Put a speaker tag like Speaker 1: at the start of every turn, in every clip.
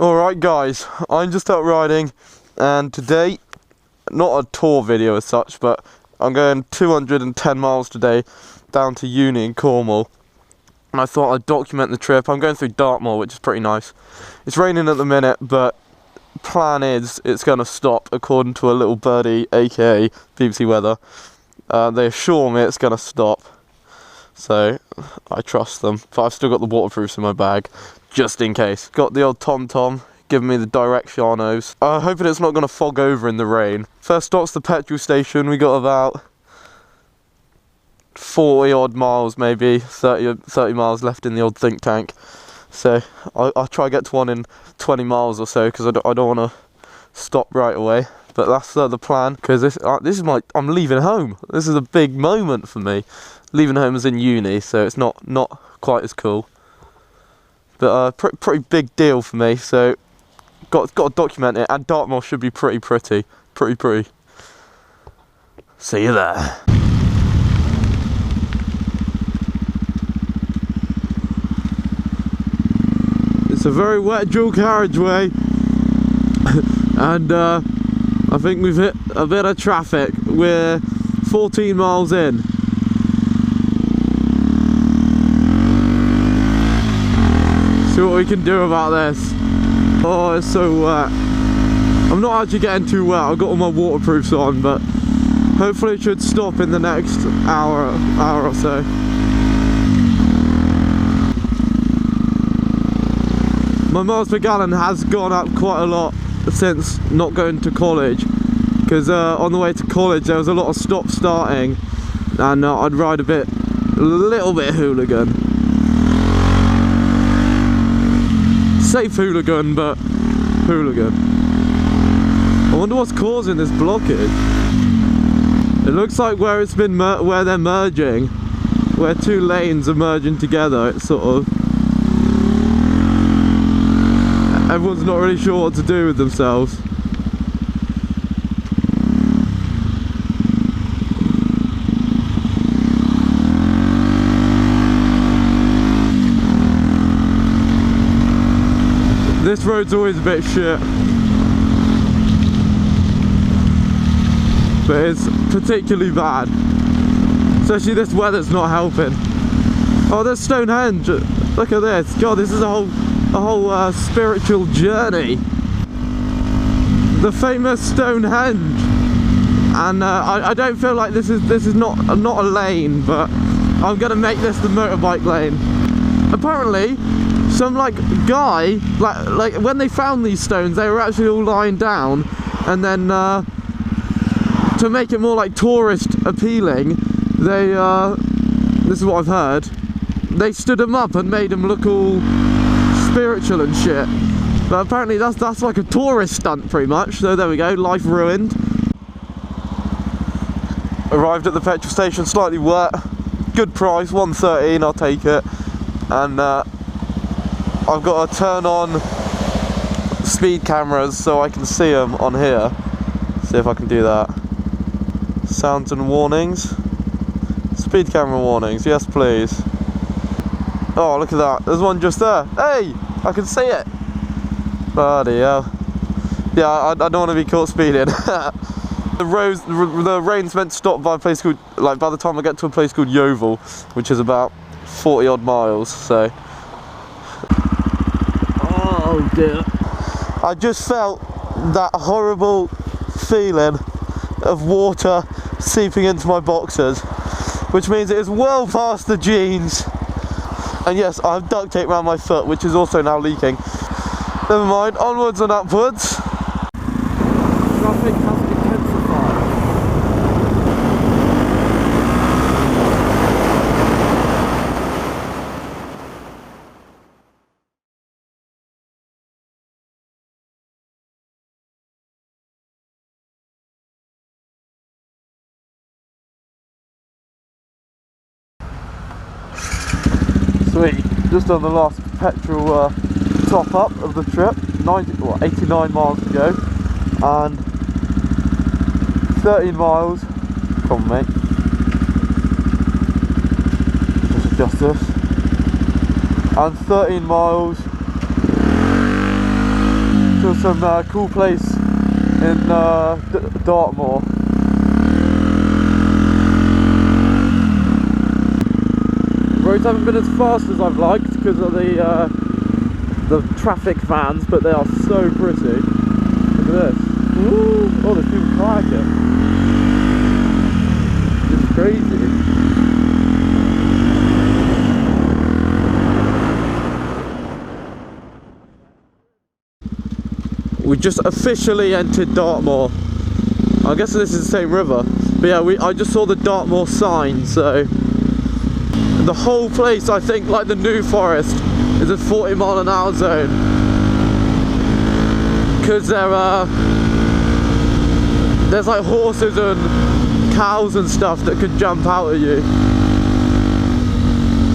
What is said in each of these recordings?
Speaker 1: Alright guys, I'm just out riding, and today, not a tour video as such, but I'm going 210 miles today down to uni in Cornwall. And I thought I'd document the trip. I'm going through Dartmoor, which is pretty nice. It's raining at the minute, but plan is it's going to stop according to a little birdie, aka BBC Weather. They assure me it's going to stop, so I trust them. But I've still got the waterproofs in my bag, just in case. Got the old TomTom giving me the directionos. Hoping it's not going to fog over in the rain. First stop's the petrol station. We got about 40 odd miles, maybe 30 miles left in the old think tank. So I'll try to get to one in 20 miles or so, because I don't want to stop right away. But that's the plan, because this is I'm leaving home. This is a big moment for me. Leaving home is in uni, so it's not quite as cool. But pretty big deal for me, so got to document it. And Dartmoor should be pretty. See you there. It's a very wet dual carriageway, and I think we've hit a bit of traffic. We're 14 miles in. See what we can do about this. Oh, it's so wet. I'm not actually getting too wet. I've got all my waterproofs on, but hopefully it should stop in the next hour or so. My miles per gallon has gone up quite a lot since not going to college, because on the way to college there was a lot of stop starting, and I'd ride a little bit hooligan. Safe hooligan, but hooligan. I wonder what's causing this blockage. It looks like where it's been where they're merging, where two lanes are merging together. It's sort of, everyone's not really sure what to do with themselves. This road's always a bit shit, but it's particularly bad. Especially this weather's not helping. Oh, there's Stonehenge. Look at this. God, this is a whole spiritual journey. The famous Stonehenge. And I don't feel like this is not a lane, but I'm gonna make this the motorbike lane. Apparently some guy, like when they found these stones, they were actually all lying down, and then to make it more like tourist appealing, they this is what I've heard, they stood them up and made them look all spiritual and shit. But apparently that's like a tourist stunt pretty much. So there we go, life ruined. Arrived at the petrol station, slightly wet, good price, 1.13, I'll take it. And I've got to turn on speed cameras so I can see them on here. See if I can do that. Sounds and warnings. Speed camera warnings, yes please. Oh, look at that, there's one just there. Hey, I can see it. Bloody hell. Yeah, I don't want to be caught speeding. The rain's meant to stop by a place called, by the time I get to a place called Yeovil, which is about 40 odd miles, so. Oh dear. I just felt that horrible feeling of water seeping into my boxers, which means it is well past the jeans. And yes, I have duct tape around my foot, which is also now leaking. Never mind, onwards and upwards. Traffic has intensified. Sweet, just on the last petrol top up of the trip, 89 miles to go, and 13 miles, come on mate, just adjust this, and 13 miles some cool place in Dartmoor. Roads haven't been as fast as I've liked because of the traffic fans, but they are so pretty. Look at this. Ooh. Oh, there's people kayaking. It's crazy. We just officially entered Dartmoor. I guess this is the same river. But yeah, I just saw the Dartmoor sign, so the whole place, I think, like the New Forest, is a 40-mile-an-hour zone. Because there's like horses and cows and stuff that could jump out at you.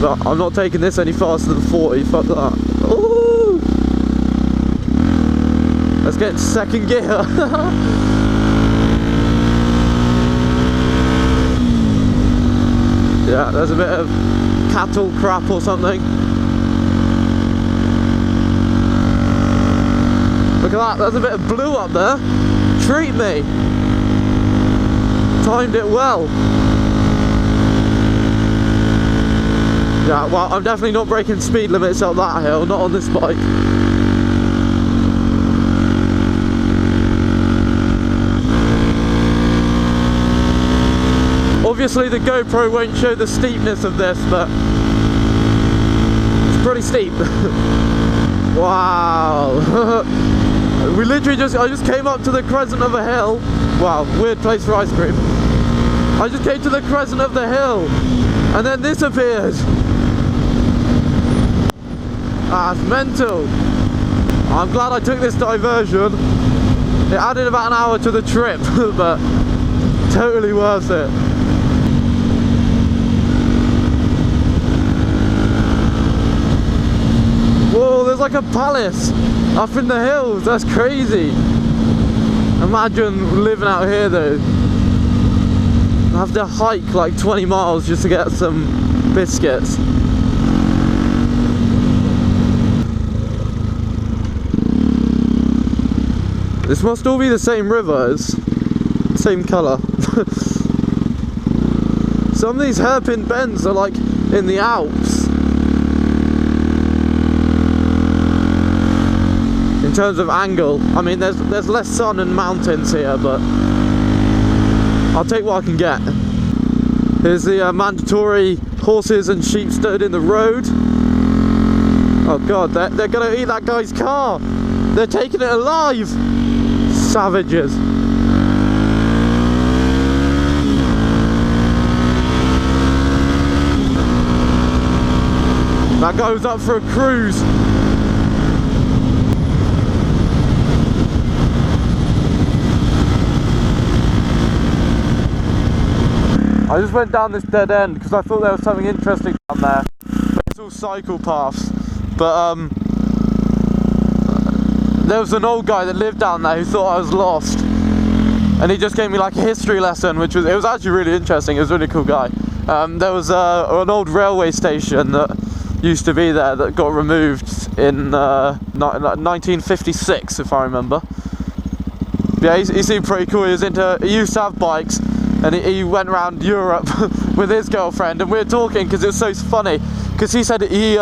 Speaker 1: But I'm not taking this any faster than 40, fuck that. Ooh. Let's get into second gear. Yeah, there's a bit of cattle crap or something. Look at that, there's a bit of blue up there. Treat me. Timed it well. Yeah, well, I'm definitely not breaking speed limits up that hill, not on this bike. Obviously the GoPro won't show the steepness of this, but it's pretty steep. Wow. We literally I just came up to the crescent of a hill. Wow, weird place for ice cream. I just came to the crescent of the hill and then this appeared. Ah, it's mental. I'm glad I took this diversion. It added about an hour to the trip, but totally worth it. Whoa, there's like a palace up in the hills. That's crazy. Imagine living out here though. I have to hike like 20 miles just to get some biscuits. This must all be the same river, it's same colour. Some of these hairpin bends are like in the Alps. In terms of angle, I mean there's less sun and mountains here, but I'll take what I can get. Here's the mandatory horses and sheep stood in the road. Oh god, they're gonna eat that guy's car. They're taking it alive. Savages. That guy was up for a cruise. I just went down this dead end because I thought there was something interesting down there. But it's all cycle paths. But there was an old guy that lived down there who thought I was lost. And he just gave me like a history lesson, it was actually really interesting. It was a really cool guy. There was an old railway station that used to be there that got removed in 1956, if I remember. Yeah, he seemed pretty cool. He used to have bikes. And he went around Europe with his girlfriend, and we were talking because it was so funny. Because he said he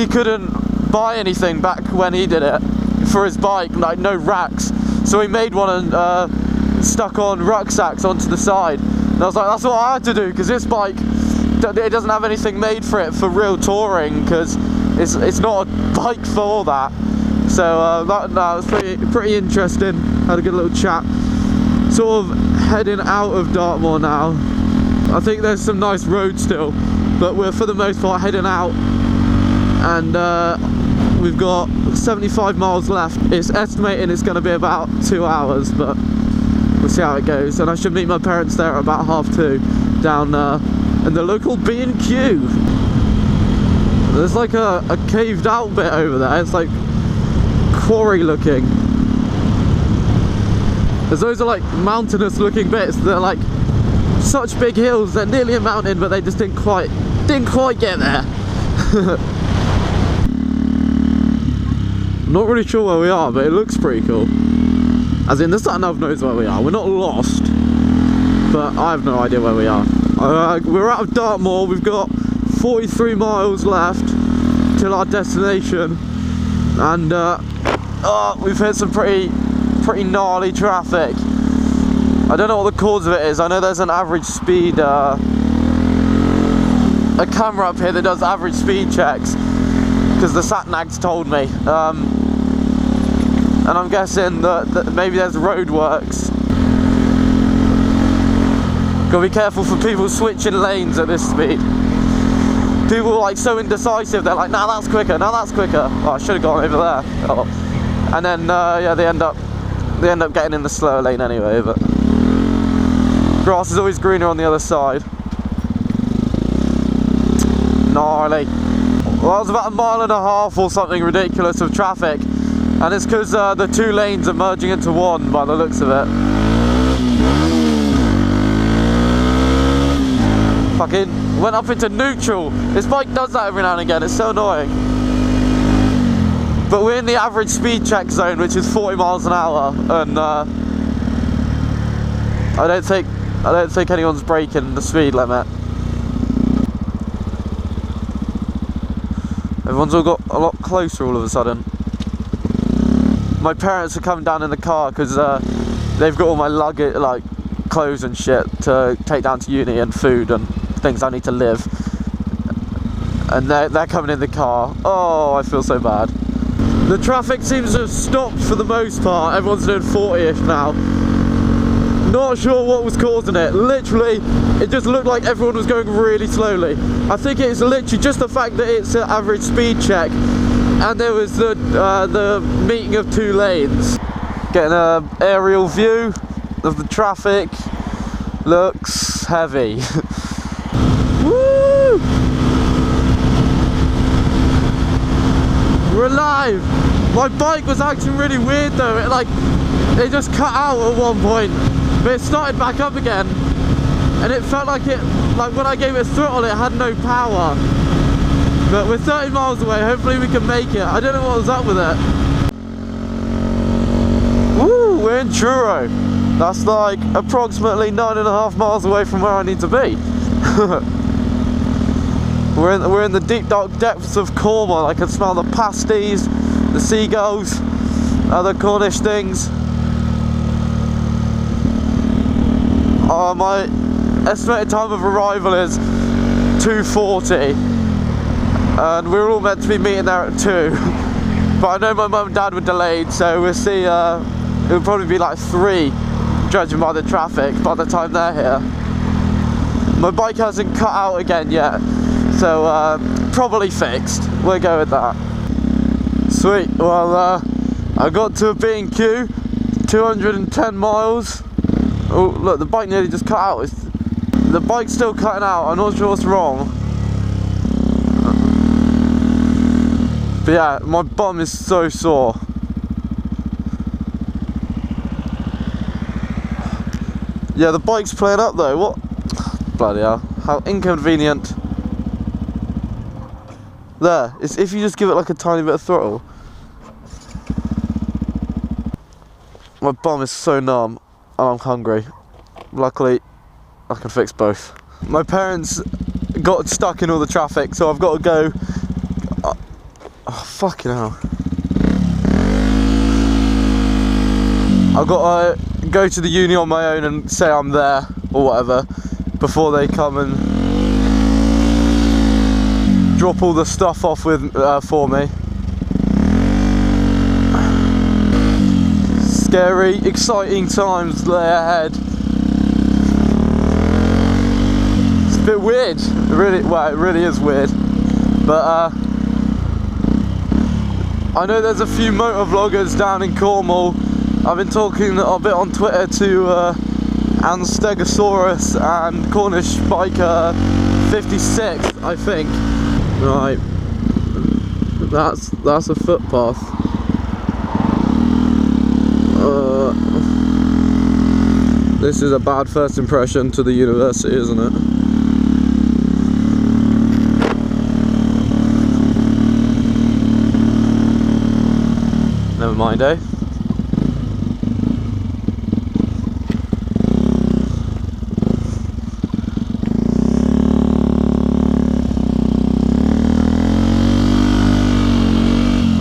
Speaker 1: couldn't buy anything back when he did it for his bike, like no racks. So he made one and stuck on rucksacks onto the side. And I was like, that's what I had to do because this bike, it doesn't have anything made for it for real touring because it's not a bike for that. So that was pretty interesting. Had a good little chat. Sort of heading out of Dartmoor now. I think there's some nice roads still, but we're for the most part heading out, and we've got 75 miles left. It's estimating it's going to be about 2 hours, but we'll see how it goes. And I should meet my parents there at about 2:30 down in the local B&Q. There's like a caved out bit over there. It's like quarry looking. As those are like mountainous looking bits. They're like such big hills. They're nearly a mountain, but they just didn't quite get there. Not really sure where we are, but it looks pretty cool. As in, the sat-nav knows where we are. We're not lost, but I have no idea where we are. We're out of Dartmoor. We've got 43 miles left till our destination, and we've hit some pretty gnarly traffic. I don't know what the cause of it is. I know there's an average speed, a camera up here that does average speed checks, because the sat-nav's told me. And I'm guessing that maybe there's roadworks. Gotta be careful for people switching lanes at this speed. People are like so indecisive, they're like, nah, that's quicker, nah, that's quicker. Oh, I should have gone over there. Oh. And then, yeah, they end up getting in the slower lane anyway, but grass is always greener on the other side. Gnarly. Well, that was about 1.5 miles or something ridiculous of traffic, and it's because the two lanes are merging into one by the looks of it. Fucking went up into neutral. This bike does that every now and again, it's so annoying. But we're in the average speed check zone, which is 40 miles an hour, and I don't think anyone's breaking the speed limit. Everyone's all got a lot closer all of a sudden. My parents are coming down in the car because they've got all my luggage, like clothes and shit, to take down to uni, and food and things I need to live. And they're coming in the car. Oh, I feel so bad. The traffic seems to have stopped for the most part. Everyone's doing 40-ish now. Not sure what was causing it. Literally, it just looked like everyone was going really slowly. I think it's literally just the fact that it's an average speed check, and there was the meeting of two lanes. Getting an aerial view of the traffic. Looks heavy. Woo! We're alive! My bike was acting really weird though. It just cut out at one point, but it started back up again, and it felt like when I gave it throttle, it had no power. But we're 30 miles away. Hopefully we can make it. I don't know what was up with it. Woo! We're in Truro. That's like approximately 9.5 miles away from where I need to be. We're in the deep dark depths of Cornwall. I can smell the pasties, the seagulls, other Cornish things. My estimated time of arrival is 2:40, and we were all meant to be meeting there at 2. But I know my mum and dad were delayed, so we'll see. It'll probably be like 3, judging by the traffic, by the time they're here. My bike hasn't cut out again yet, so probably fixed. We'll go with that. Sweet. Well, I got to a B&Q, 210 miles. Oh, look, the bike nearly just cut out. The bike's still cutting out. I'm not sure what's wrong. But yeah, my bum is so sore. Yeah, the bike's playing up though. What? Bloody hell. How inconvenient. There. It's if you just give it like a tiny bit of throttle. My bum is so numb. And I'm hungry. Luckily, I can fix both. My parents got stuck in all the traffic, so I've got to go. Oh, fucking hell. I've got to go to the uni on my own and say I'm there, or whatever, before they come and drop all the stuff off with for me. Scary, exciting times lay ahead. It's a bit weird. It really is weird. But I know there's a few motor vloggers down in Cornwall. I've been talking a bit on Twitter to Stegosaurus and Cornish Biker 56, I think. Right. That's a footpath. This is a bad first impression to the university, isn't it? mind, eh?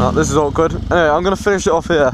Speaker 1: Oh, this is awkward. Anyway, I'm going to finish it off here.